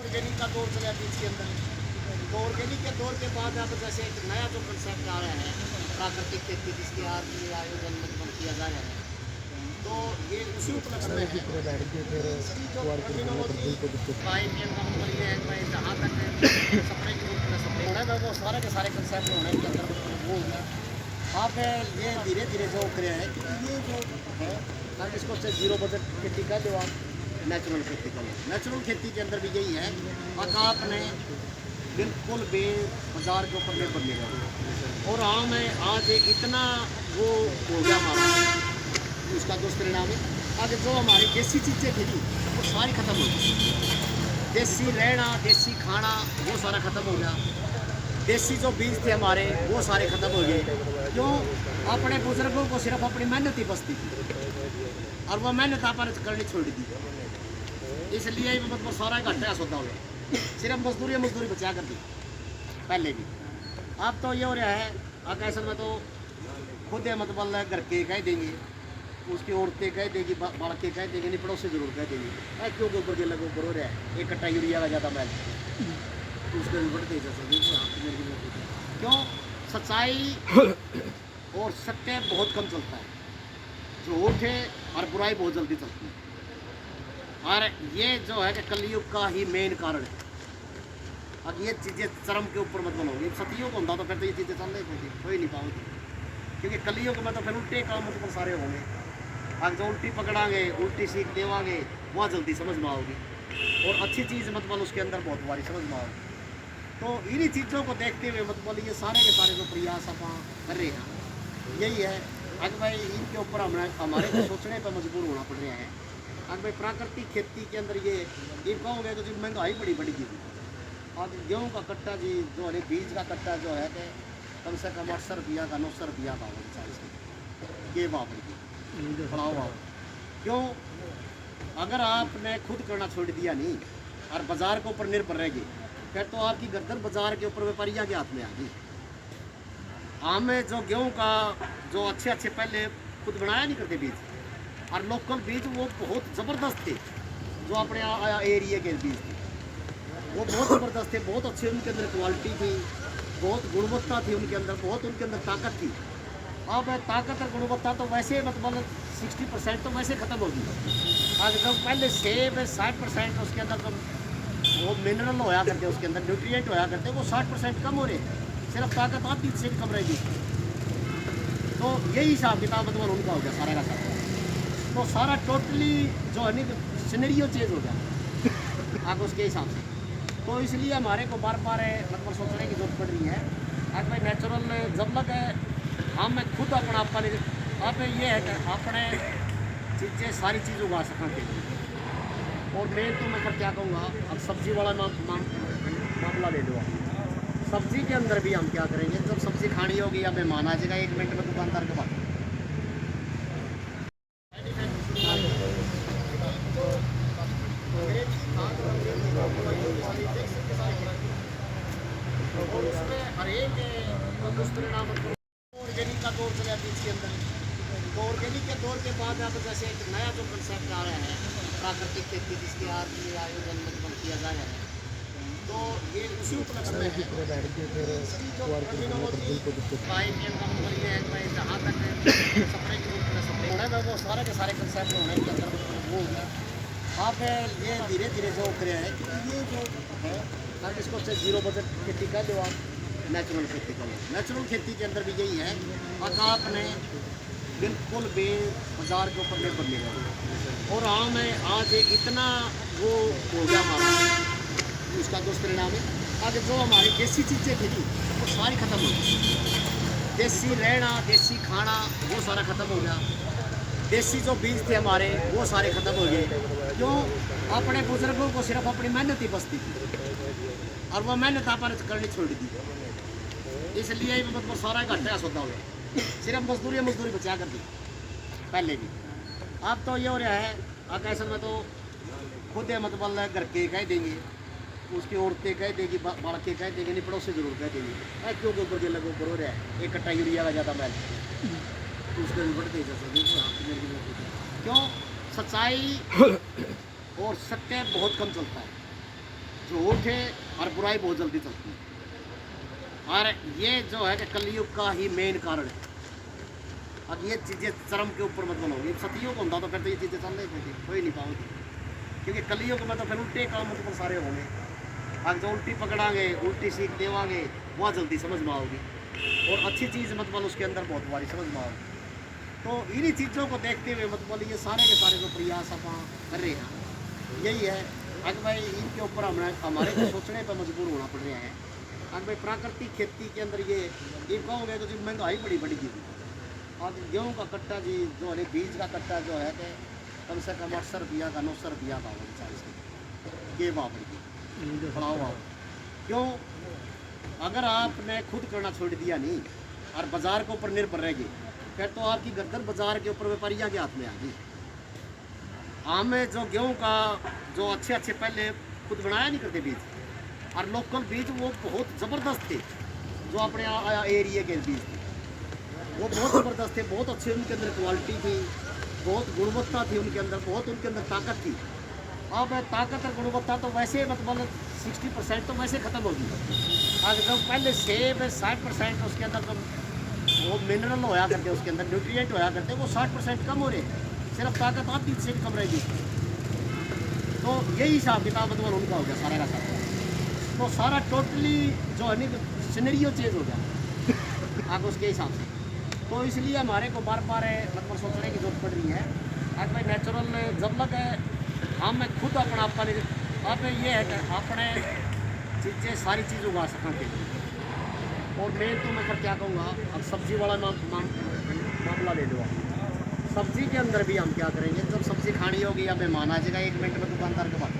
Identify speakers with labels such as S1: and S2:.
S1: Organic का दौर चला बीच के अंदर। तो ऑर्गेनिक के दौर के बाद अब जैसे एक नया जो कंसेप्ट आ रहा है प्राकृतिक खेती जिसके आज ये आयोजन मतलब किया जा रहा है, तो ये उसी उपलक्ष्य में है। इसकी जो टर्मिनोलॉजी IPM का मतलब ये है कि भाई जहाँ तक सप्लाई की जरूरत है सप्लाई होना है वो सारे के सारे कंसेप्ट होने के अंदर वो होगा। आप ये धीरे धीरे जो कर है कि ये जो है आप इसको जीरो बजट खेती कर दो, आप नेचुरल खेती करो। नेचुरल खेती के अंदर भी यही है कि आपने बिल्कुल बे बाजार के ऊपर निर्भर नहीं रहना। और हाँ मैं आज इतना वो हो गया हमारा, उसका दुष्परिणाम है आज जो हमारी देसी चीज़ें थी वो सारी ख़त्म हो गई। देसी रहना देसी खाना वो सारा ख़त्म हो गया। देसी जो बीज थे हमारे वो सारे ख़त्म हो गए। क्यों? अपने बुजुर्गों को सिर्फ अपनी मेहनत ही बचती थी और वो मेहनत आपने करनी छोड़ दी, इसलिए मतलब सारा घाटा सौदा हो गया। सिर्फ मजदूरी बचा कर दी पहले भी। अब तो ये हो रहा है असल में तो खुद मतलब घर के कह देंगे, उसकी औरतें कह देगी, बाढ़ के कह देंगे, नहीं पड़ोसी जरूर कह देंगे क्यों के ऊपर गिर लगे ऊपर हो रहा है एक कट्टा यूरिया का ज़्यादा मैल तो उसके भी बढ़ते क्यों? सच्चाई और सत्य बहुत कम चलता है, झूठ है और बुराई बहुत जल्दी चलती है। और ये जो है कि कलयुग का ही मेन कारण है। अब ये चीज़ें चरम के ऊपर मतलब होंगी। सतयुग होता तो फिर तो ये चीज़ें चल नहीं पाती, हो ही नहीं पाओगी, क्योंकि कलयुग में तो फिर उल्टे काम मतलब सारे होंगे। अब जो उल्टी पकड़ांगे उल्टी सीख देवांगे वहाँ जल्दी समझ में आओगी, और अच्छी चीज़ मतलब उसके अंदर बहुत बारी समझ में आओगी। तो इन्हीं चीज़ों को देखते हुए मतलब ये सारे के सारे जो प्रयास आप कर रहे हैं यही है। अगर भाई इनके ऊपर हमारे को सोचने पर मजबूर होना पड़ रहा है। अगर भाई प्राकृतिक खेती के अंदर ये कहोगे तो जो महंगाई बड़ी बढ़ी आज गेहूँ का कट्टा जी जो है बीज का कट्टा जो है कि कम से कम 800 रुपया का 900 रुपया का हो 40 ये बाप बढ़ाओ आप। क्यों? अगर आपने खुद करना छोड़ दिया नहीं और बाज़ार के ऊपर निर्भर रहेगी फिर तो आपकी गर्दन बाज़ार के ऊपर व्यापारियों के हाथ में आ गई। हमें जो गेहूँ का जो अच्छे पहले खुद बनाया नहीं करते बीज और लोकल बीज वो बहुत ज़बरदस्त थे, जो अपने एरिया के बीज थे वो बहुत ज़बरदस्त थे, बहुत अच्छे उनके अंदर क्वालिटी थी, बहुत गुणवत्ता थी उनके अंदर, बहुत उनके अंदर ताकत थी। अब ताकत और गुणवत्ता तो वैसे मतलब 60% तो वैसे ख़त्म होगी। अगर जब पहले सेब 60% उसके अंदर तो वो मिनरल होया करते, उसके अंदर न्यूट्रिएंट होया करते, वो 60% कम हो रहे, सिर्फ ताकत आती से कम रहेगी। तो यही हिसाब किताब मतलब उनका हो गया सारा का सारा। तो सारा टोटली जो है नहीं सिनेरियो चेंज हो गया आगे उसके हिसाब से। तो इसलिए हमारे को बार बार मतलब सोचने की जरूरत पड़ रही है। अगर भाई नेचुरल जब लग हम खुद अपना आप ये है कि अपने चीज़ें सारी चीज़ उगा सकेंगे। और मैं तो मैं क्या कहूँगा, अब सब्ज़ी वाला मामला ले लो। सब्ज़ी के अंदर भी हम क्या करेंगे, जब सब्ज़ी खानी होगी या मेहमान आ जाएगा 1 मिनट में दुकानदार के पास और उसमें हर एक दुष्परिणाम ऑर्गेनिक का दौर चला बीच के अंदर। तो ऑर्गेनिक के दौर के बाद अब जैसे एक नया जो कंसेप्ट आ रहा है प्राकृतिक खेती जिसके आज ये आयोजन मतलब किया जा रहा है, तो ये उसी उपलक्ष्य में है। इसकी जो टर्मिनोलॉजी IPM का मतलब ये है कि भाई जहाँ तक सप्लाई की जरूरत है सप्लाई होना है वो सारे के सारे कंसेप्ट होने के अंदर वो होगा। आप ये धीरे धीरे जो कर है कि ये जो है आप इसको जीरो बजट खेती कर दो, आप नेचुरल खेती करो। नेचुरल खेती के अंदर भी यही है कि आपने बिल्कुल बे बाजार के ऊपर निर्भर नहीं रहना। और हाँ मैं आज इतना वो हो गया हमारा, उसका दुष्परिणाम है आज जो हमारी देसी चीज़ें थी वो सारी ख़त्म हो गई। देसी रहना देसी खाना वो सारा ख़त्म हो गया। देसी जो बीज थे हमारे वो सारे ख़त्म हो गए। क्यों? अपने बुजुर्गों को सिर्फ अपनी मेहनत ही बचती थी और वो मेहनत आपने करनी छोड़ दी, इसलिए मतलब सारा घाटा सौदा हो गया। सिर्फ मजदूरी बचा कर दी पहले भी। अब तो ये हो रहा है असल में तो खुद मतलब घर के कह देंगे, उसकी औरतें कह देगी, बाढ़ के कह देंगे, नहीं पड़ोसी जरूर कह देंगे क्यों के ऊपर गिर लगे ऊपर हो रहा है एक कट्टा यूरिया का ज़्यादा मैल तो उसके भी बढ़ते क्यों? सच्चाई और सत्य बहुत कम चलता है, झूठ है और बुराई बहुत जल्दी चलती है। और ये जो है कि कलयुग का ही मेन कारण है। अब ये चीज़ें चरम के ऊपर मत बनोगी, सतयुग होता तो फिर तो ये चीज़ें चल नहीं पाती, हो ही नहीं पाओगी। क्योंकि कलयुग में तो फिर उल्टे काम तो सारे होंगे। अगर जो उल्टी पकड़ांगे, उल्टी सीख देवांगे, वह जल्दी समझ में आओगी। और अच्छी चीज़ मतलब उसके अंदर बहुत बारी समझ में आओगी। तो इन्हीं चीज़ों को देखते हुए मतलब ये सारे के सारे जो प्रयास आप कर रहे हैं यही है। अगर भाई इनके ऊपर हमारे को सोचने पर मजबूर होना पड़ रहा है। अगर भाई प्राकृतिक खेती के अंदर ये कहोगे तो जी महंगाई बड़ी बढ़ गई। अब गेहूँ का कट्टा जी जो है बीज का कट्टा जो है कि कम से कम 800 रुपया का 900 रुपया का 40 ये भाव बढ़ गई बढ़ाओ भाव। क्यों? अगर आपने खुद करना छोड़ दिया नहीं और बाज़ार के ऊपर निर्भर रह गई फिर तो आपकी गर्दन बाज़ार के ऊपर व्यापारियों के हाथ में आ गई। हमें जो गेहूँ का जो अच्छे अच्छे पहले खुद बनाया नहीं करते बीज और लोकल बीज वो बहुत ज़बरदस्त थे। जो अपने एरिया के बीज थे वो बहुत ज़बरदस्त थे, बहुत अच्छे उनके अंदर क्वालिटी थी, बहुत गुणवत्ता थी उनके अंदर, बहुत उनके अंदर ताकत थी। अब ताकत और गुणवत्ता तो वैसे मतलब 60% तो वैसे ख़त्म हो गई। अगर जो पहले सेब 60% उसके अंदर तो वो मिनरल होया करते, उसके अंदर न्यूट्रिएंट होया करते, वो 60% कम हो रहे हैं, सिर्फ ताकत आधी से कम रहेगी। तो यही हिसाब किताब मतलब उनका हो गया सारा का सारा। तो सारा टोटली जो है ना सिनेरियो चेंज हो गया आप उसके हिसाब से। तो इसलिए हमारे को बार बार मतलब सोचने की जरूरत पड़ रही है। आज भाई नेचुरल जब लग हम खुद अपना अब ये है कि अपने चीज़ें सारी चीज़ उगा सकेंगे। और मैं तो मैं फिर क्या कहूँगा, अब सब्ज़ी वाला मामला ले लो। सब्ज़ी के अंदर भी हम क्या करेंगे, जब सब्ज़ी खानी होगी या मेहमान आ जाएगा 1 मिनट में दुकानदार के पास